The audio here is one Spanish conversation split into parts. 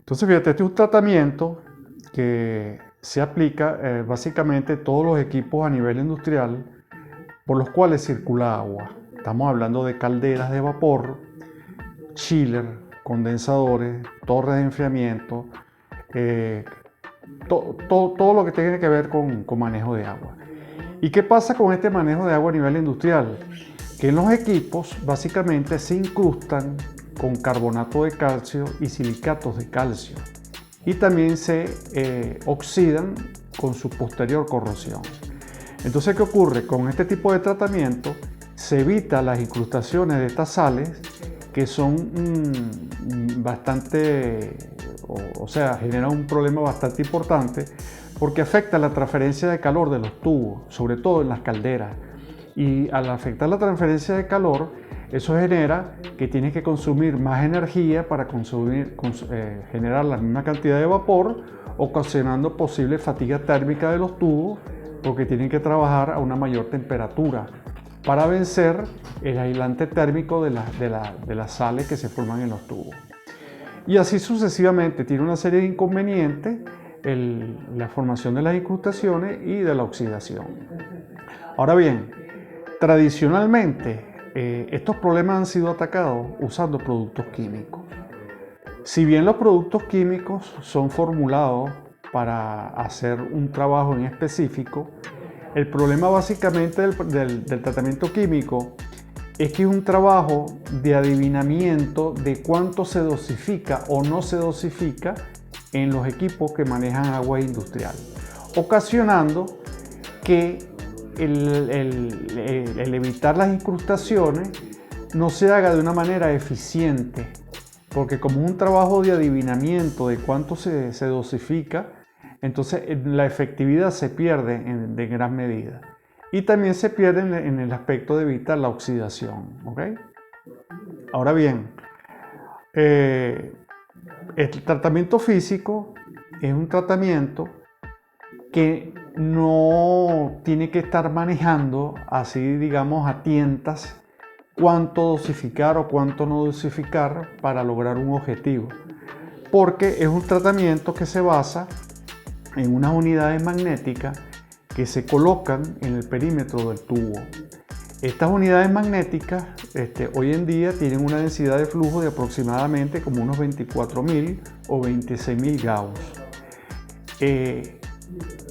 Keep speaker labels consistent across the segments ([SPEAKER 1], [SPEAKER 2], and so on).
[SPEAKER 1] Entonces, fíjate, este es un tratamiento que se aplica básicamente a todos los equipos a nivel industrial por los cuales circula agua. Estamos hablando de calderas de vapor, chiller, condensadores, torres de enfriamiento, todo lo que tiene que ver con manejo de agua. ¿Y qué pasa con este manejo de agua a nivel industrial? Que en los equipos básicamente se incrustan con carbonato de calcio y silicatos de calcio y también se oxidan con su posterior corrosión. Entonces, ¿qué ocurre? Con este tipo de tratamiento se evita las incrustaciones de estas sales que son generan un problema bastante importante porque afecta la transferencia de calor de los tubos, sobre todo en las calderas. Y al afectar la transferencia de calor, eso genera que tienes que consumir más energía para generar la misma cantidad de vapor, ocasionando posible fatiga térmica de los tubos porque tienen que trabajar a una mayor temperatura para vencer el aislante térmico de las sales que se forman en los tubos. Y así sucesivamente tiene una serie de inconvenientes la formación de las incrustaciones y de la oxidación. Ahora bien, tradicionalmente estos problemas han sido atacados usando productos químicos. Si bien los productos químicos son formulados para hacer un trabajo en específico, el problema básicamente del tratamiento químico es que es un trabajo de adivinamiento de cuánto se dosifica o no se dosifica en los equipos que manejan agua industrial, ocasionando que el evitar las incrustaciones no se haga de una manera eficiente, porque como es un trabajo de adivinamiento de cuánto se dosifica, entonces la efectividad se pierde de gran medida. Y también se pierde en el aspecto de evitar la oxidación. ¿Okay? Ahora bien, el tratamiento físico es un tratamiento que no tiene que estar manejando así, digamos, a tientas cuánto dosificar o cuánto no dosificar para lograr un objetivo, porque es un tratamiento que se basa en unas unidades magnéticas que se colocan en el perímetro del tubo. Estas unidades magnéticas hoy en día tienen una densidad de flujo de aproximadamente como unos 24.000 o 26.000 Gauss.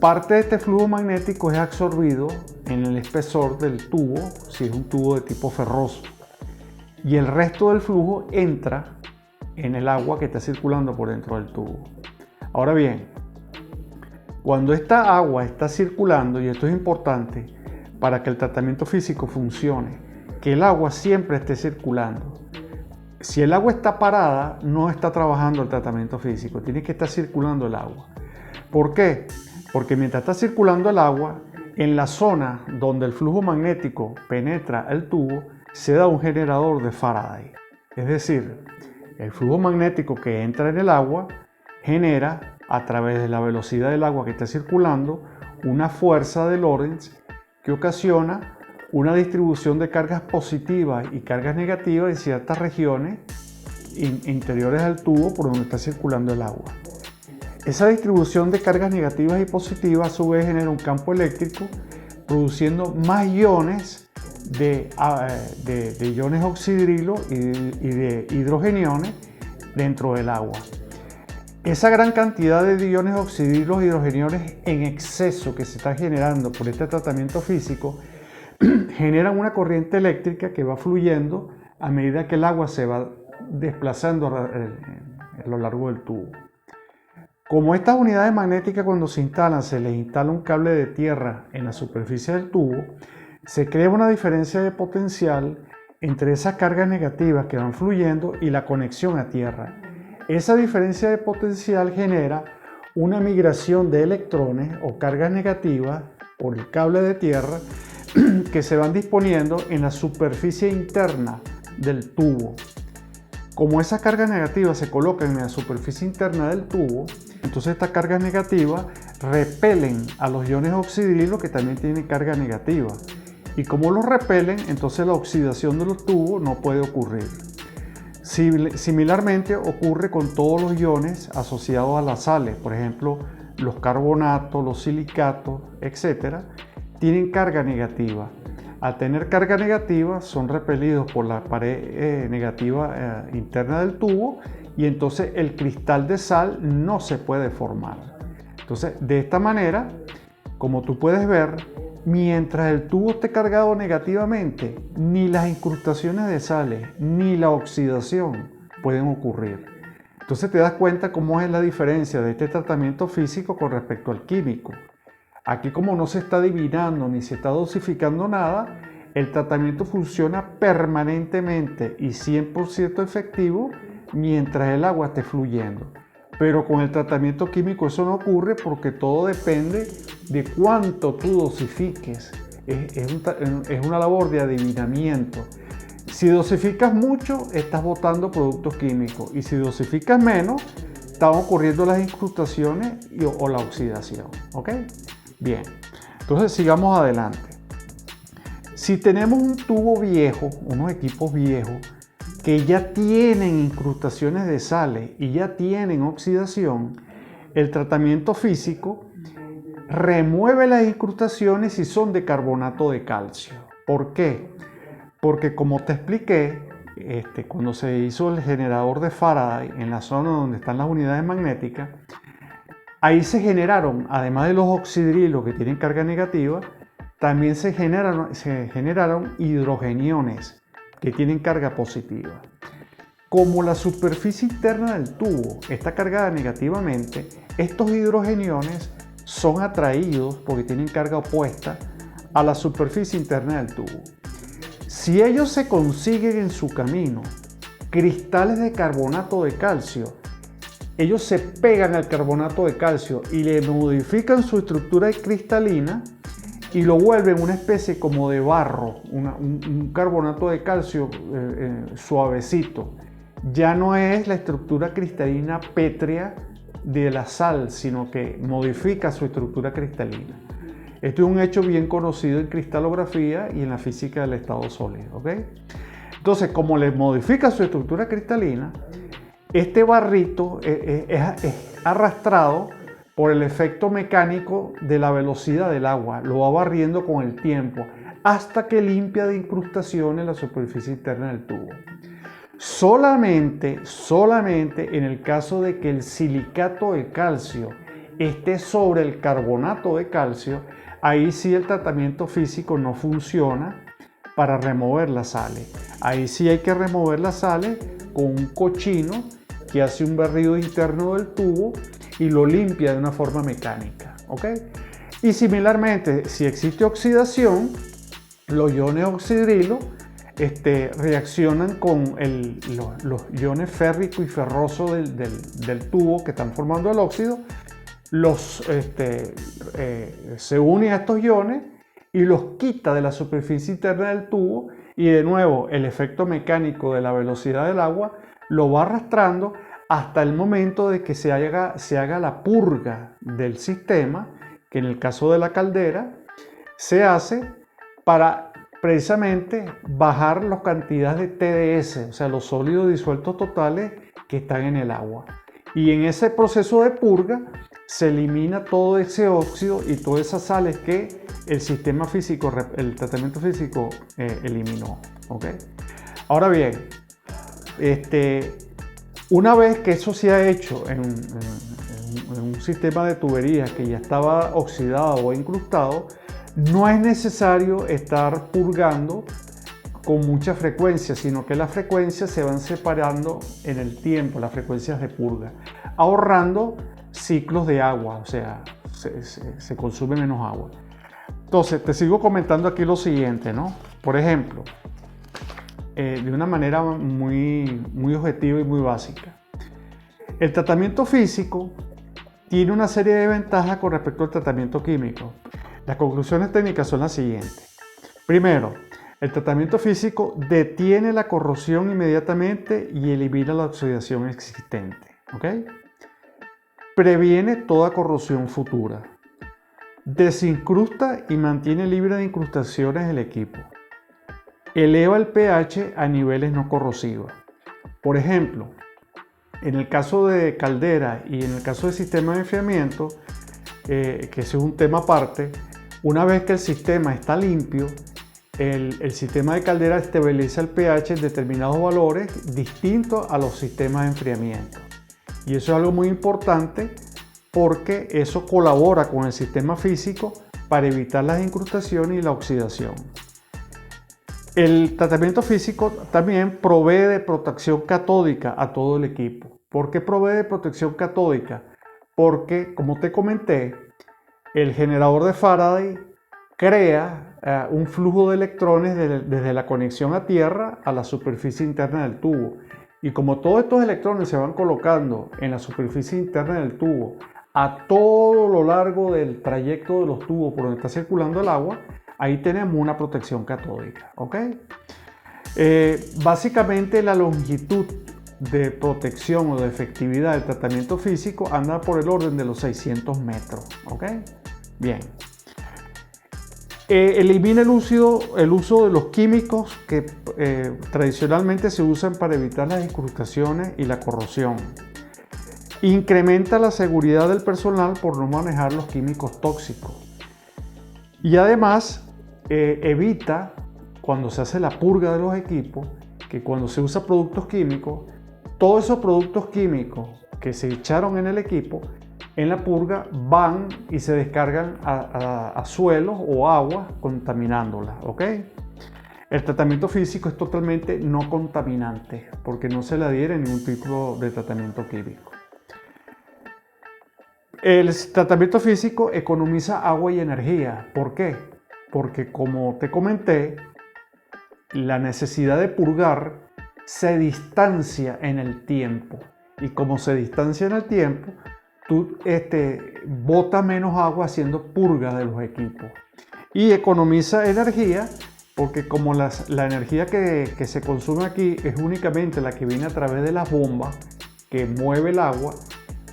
[SPEAKER 1] Parte de este flujo magnético es absorbido en el espesor del tubo, si es un tubo de tipo ferroso, y el resto del flujo entra en el agua que está circulando por dentro del tubo. Ahora bien, cuando esta agua está circulando, y esto es importante para que el tratamiento físico funcione, que el agua siempre esté circulando. Si el agua está parada, no está trabajando el tratamiento físico, tiene que estar circulando el agua. ¿Por qué? Porque mientras está circulando el agua, en la zona donde el flujo magnético penetra el tubo, se da un generador de Faraday. Es decir, el flujo magnético que entra en el agua genera, a través de la velocidad del agua que está circulando, una fuerza de Lorentz que ocasiona una distribución de cargas positivas y cargas negativas en ciertas regiones interiores al tubo por donde está circulando el agua. Esa distribución de cargas negativas y positivas a su vez genera un campo eléctrico produciendo más iones de iones oxidrilo y de hidrogeniones dentro del agua. Esa gran cantidad de iones oxidrilos y hidrogeniones en exceso que se está generando por este tratamiento físico generan una corriente eléctrica que va fluyendo a medida que el agua se va desplazando a lo largo del tubo. Como estas unidades magnéticas cuando se instalan, se les instala un cable de tierra en la superficie del tubo, se crea una diferencia de potencial entre esas cargas negativas que van fluyendo y la conexión a tierra. Esa diferencia de potencial genera una migración de electrones o cargas negativas por el cable de tierra que se van disponiendo en la superficie interna del tubo. Como esas cargas negativas se colocan en la superficie interna del tubo, entonces estas cargas negativas repelen a los iones oxidrilos que también tienen carga negativa. Y como los repelen, entonces la oxidación de los tubos no puede ocurrir. Similarmente ocurre con todos los iones asociados a las sales, por ejemplo, los carbonatos, los silicatos, etc., tienen carga negativa. Al tener carga negativa son repelidos por la pared negativa interna del tubo y entonces el cristal de sal no se puede formar. Entonces, de esta manera, como tú puedes ver, mientras el tubo esté cargado negativamente, ni las incrustaciones de sales ni la oxidación pueden ocurrir. Entonces te das cuenta cómo es la diferencia de este tratamiento físico con respecto al químico. Aquí, como no se está adivinando ni se está dosificando nada, el tratamiento funciona permanentemente y 100% efectivo mientras el agua esté fluyendo. Pero con el tratamiento químico eso no ocurre porque todo depende de cuánto tú dosifiques. Es una labor de adivinamiento. Si dosificas mucho, estás botando productos químicos. Y si dosificas menos, están ocurriendo las incrustaciones o la oxidación. ¿Ok? Bien. Entonces sigamos adelante. Si tenemos un tubo viejo, unos equipos viejos, que ya tienen incrustaciones de sales y ya tienen oxidación, el tratamiento físico remueve las incrustaciones si son de carbonato de calcio. ¿Por qué? Porque, como te expliqué, cuando se hizo el generador de Faraday en la zona donde están las unidades magnéticas, ahí se generaron, además de los oxidrilos que tienen carga negativa, también se generaron hidrogeniones que tienen carga positiva. Como la superficie interna del tubo está cargada negativamente, estos hidrogeniones son atraídos porque tienen carga opuesta a la superficie interna del tubo. Si ellos se consiguen en su camino cristales de carbonato de calcio, ellos se pegan al carbonato de calcio y le modifican su estructura cristalina y lo vuelven una especie como de barro, un carbonato de calcio suavecito. Ya no es la estructura cristalina pétrea de la sal, sino que modifica su estructura cristalina. Esto es un hecho bien conocido en cristalografía y en la física del estado sólido. ¿Ok? Entonces, como le modifica su estructura cristalina, este barrito es arrastrado por el efecto mecánico de la velocidad del agua. Lo va barriendo con el tiempo hasta que limpia de incrustaciones la superficie interna del tubo. Solamente en el caso de que el silicato de calcio esté sobre el carbonato de calcio, ahí sí el tratamiento físico no funciona para remover las sales. Ahí sí hay que remover las sales con un cochino que hace un barrido interno del tubo y lo limpia de una forma mecánica. ¿Ok? Y similarmente, si existe oxidación, los iones oxidrilo reaccionan con los iones férrico y ferroso del tubo que están formando el óxido, se unen a estos iones y los quita de la superficie interna del tubo, y de nuevo el efecto mecánico de la velocidad del agua lo va arrastrando hasta el momento de que se haga la purga del sistema, que en el caso de la caldera se hace para precisamente bajar las cantidades de TDS, o sea, los sólidos disueltos totales que están en el agua. Y en ese proceso de purga se elimina todo ese óxido y todas esas sales que el tratamiento físico eliminó. ¿Okay? Ahora bien, una vez que eso se ha hecho en un sistema de tuberías que ya estaba oxidado o incrustado, no es necesario estar purgando con mucha frecuencia, sino que las frecuencias se van separando en el tiempo, las frecuencias de purga, ahorrando ciclos de agua, o sea, se consume menos agua. Entonces, te sigo comentando aquí lo siguiente, ¿no? Por ejemplo, de una manera muy objetiva y muy básica. El tratamiento físico tiene una serie de ventajas con respecto al tratamiento químico. Las conclusiones técnicas son las siguientes. Primero, el tratamiento físico detiene la corrosión inmediatamente y elimina la oxidación existente. ¿Ok? Previene toda corrosión futura. Desincrusta y mantiene libre de incrustaciones el equipo. Eleva el pH a niveles no corrosivos. Por ejemplo, en el caso de caldera y en el caso del sistema de enfriamiento, que ese es un tema aparte, una vez que el sistema está limpio, el sistema de caldera estabiliza el pH en determinados valores distintos a los sistemas de enfriamiento. Y eso es algo muy importante porque eso colabora con el sistema físico para evitar las incrustaciones y la oxidación. El tratamiento físico también provee de protección catódica a todo el equipo. ¿Por qué provee de protección catódica? Porque, como te comenté, el generador de Faraday crea un flujo de electrones desde la conexión a tierra a la superficie interna del tubo. Y como todos estos electrones se van colocando en la superficie interna del tubo a todo lo largo del trayecto de los tubos por donde está circulando el agua, ahí tenemos una protección catódica, ¿ok? Básicamente la longitud de protección o de efectividad del tratamiento físico anda por el orden de los 600 metros, ¿ok? Bien. Elimina el uso de los químicos que tradicionalmente se usan para evitar las incrustaciones y la corrosión. Incrementa la seguridad del personal por no manejar los químicos tóxicos. Y además evita, cuando se hace la purga de los equipos, que cuando se usa productos químicos, todos esos productos químicos que se echaron en el equipo, en la purga van y se descargan a suelos o aguas contaminándolas, ¿ok? El tratamiento físico es totalmente no contaminante porque no se le adhiere ningún tipo de tratamiento químico. El tratamiento físico economiza agua y energía. ¿Por qué? Porque, como te comenté, la necesidad de purgar se distancia en el tiempo. Y como se distancia en el tiempo, tú botas menos agua haciendo purga de los equipos. Y economiza energía porque como la energía que se consume aquí es únicamente la que viene a través de las bombas que mueve el agua,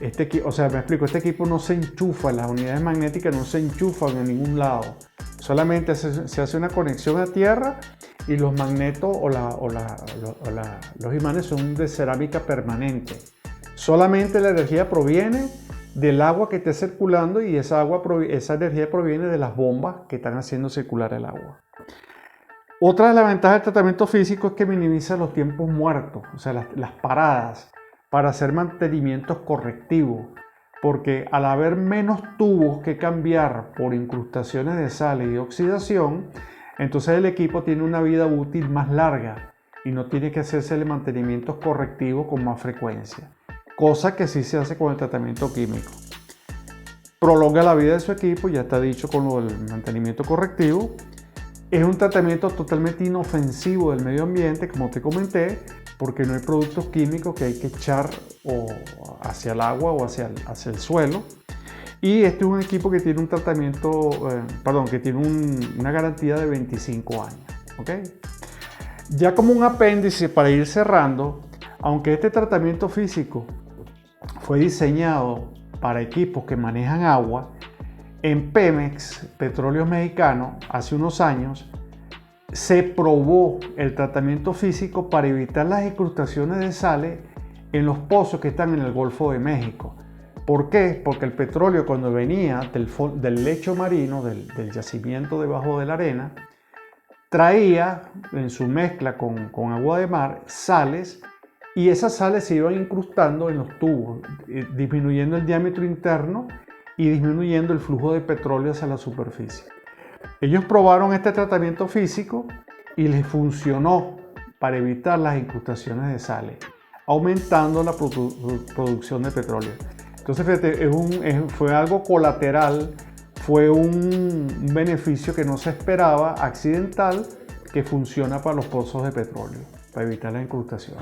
[SPEAKER 1] este equipo no se enchufa, las unidades magnéticas no se enchufan en ningún lado. Solamente se hace una conexión a tierra y los magnetos los imanes son de cerámica permanente. Solamente la energía proviene del agua que esté circulando y esa energía proviene de las bombas que están haciendo circular el agua. Otra de las ventajas del tratamiento físico es que minimiza los tiempos muertos, o sea, las paradas, para hacer mantenimientos correctivos, porque al haber menos tubos que cambiar por incrustaciones de sales y oxidación, entonces el equipo tiene una vida útil más larga y no tiene que hacerse mantenimientos correctivos con más frecuencia, cosa que sí se hace con el tratamiento químico. Prolonga la vida de su equipo, ya está dicho con lo del mantenimiento correctivo. Es un tratamiento totalmente inofensivo del medio ambiente, como te comenté, porque no hay productos químicos que hay que echar hacia el agua o hacia el suelo. Y este es un equipo que tiene un tratamiento, que tiene una garantía de 25 años. ¿Okay? Ya como un apéndice para ir cerrando, aunque este tratamiento físico fue diseñado para equipos que manejan agua, en Pemex, Petróleos Mexicanos, hace unos años, se probó el tratamiento físico para evitar las incrustaciones de sales en los pozos que están en el Golfo de México. ¿Por qué? Porque el petróleo, cuando venía del lecho marino, del yacimiento debajo de la arena, traía en su mezcla con agua de mar sales, y esas sales se iban incrustando en los tubos, disminuyendo el diámetro interno y disminuyendo el flujo de petróleo hacia la superficie. Ellos probaron este tratamiento físico y les funcionó para evitar las incrustaciones de sales, aumentando la producción de petróleo. Entonces, fíjate, fue algo colateral, fue un beneficio que no se esperaba, accidental, que funciona para los pozos de petróleo, para evitar la incrustación.